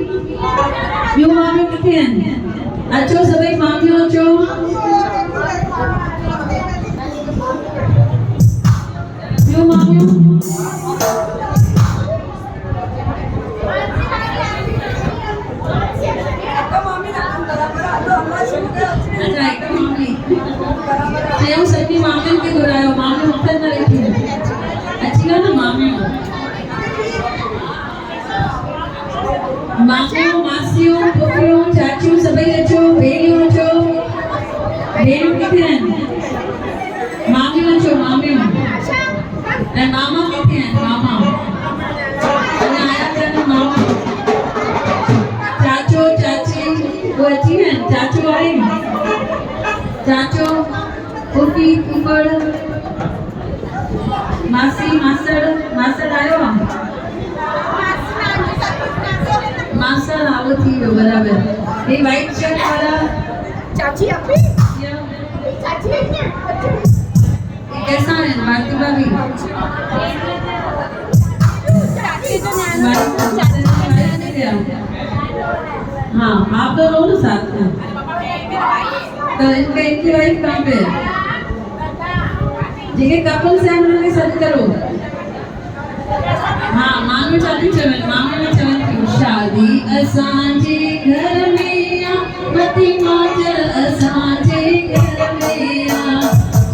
ॿियो मामियूं किथे आहिनि? अचो सभई मामियूं अचो। ॿियो मामियूं चयूं सभी मामियुनि खे घुरायो, मामियूं उथनि न वेठियूं। अची वियो न मामियूं, मामियूं, मासियूं, पुफियूं, चाचियूं सभई अचो, भेणियूं अचो। भेणियूं किथे आहिनि? मामियूं अचो, मामियूं। ऐं मामा किथे आहिनि? मामा अञा आया कान मामा। चाचो, चाची वो अची विया आहिनि? चाचो आए? चाचो, फूफी, फूफड़, मासी, मासड़, मासड़ आयो आहे? मासड़ आओ थी वियो बराबर। ये वाइट शर्ट वाला चाची अपनी चाची है क्या? कैसा है भारती भाभी? हाँ आप तो रहो ना साथ में। तो इनकी वाइफ कहाँ पे है? जेके कपल से हम लोग सब करो। हाँ मांगो चालू चवन, मांगो में चवन क्यों? शादी असांजे घर में आ, मती मौज असांजे घर में आ।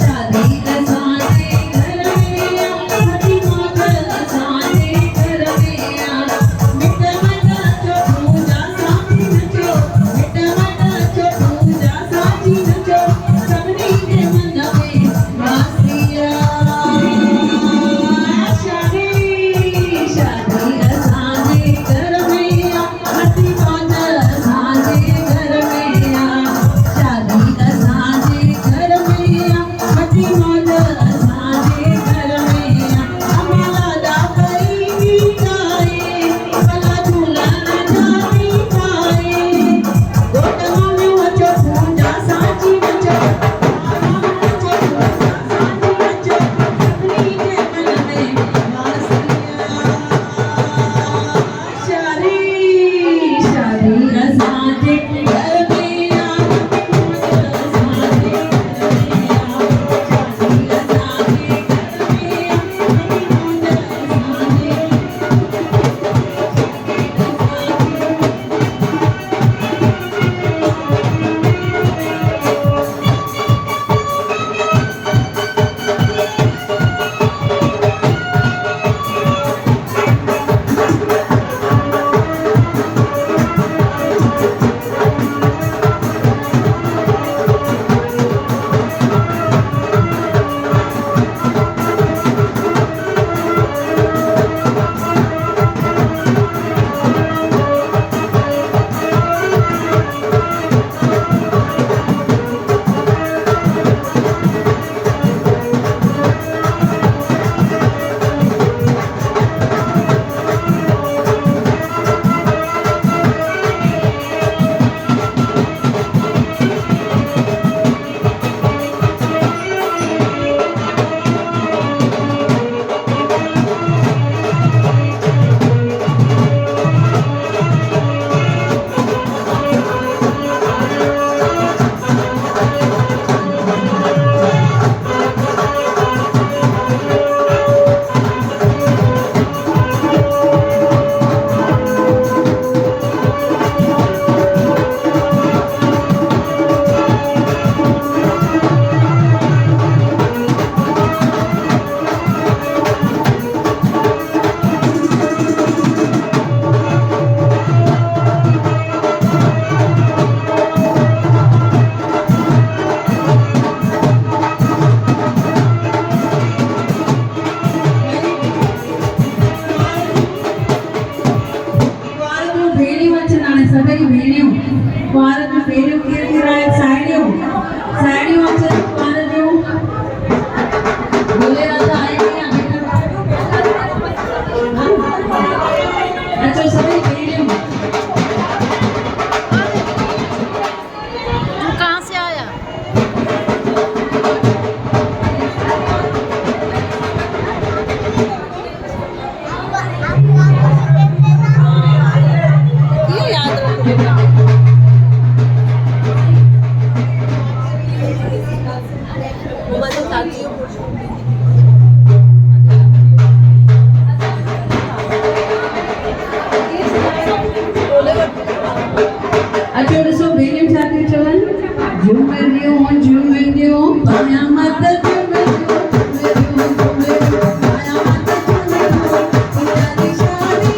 शादी असांजे घर में आ, मती मौज असांजे घर में आ। मिट मट अचो पूजा साथी नचो, मिट मट अचो पूजा साथी नचो, सभिनी जे मन में Vasiya. Acho so brilliant chapter chavan. Jumendio, panyamata jumendio, panyamata jumendio, shadi shadi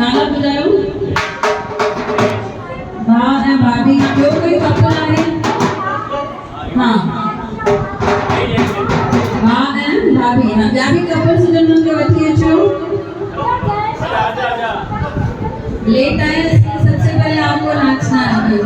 नाला बजाऊं? भाव है भाभी, जो कोई कपल है, हाँ भाव है भाभी, हाँ जाभी कपल से जन्म के बच्चे छो लेट आए, सबसे पहले आपको नाचना है।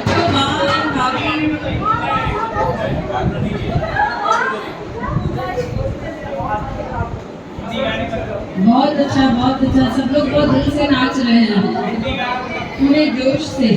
जो भाव है भाभी, बहुत अच्छा, बहुत अच्छा, सब लोग बहुत दिल से नाच रहे हैं, पूरे जोश से।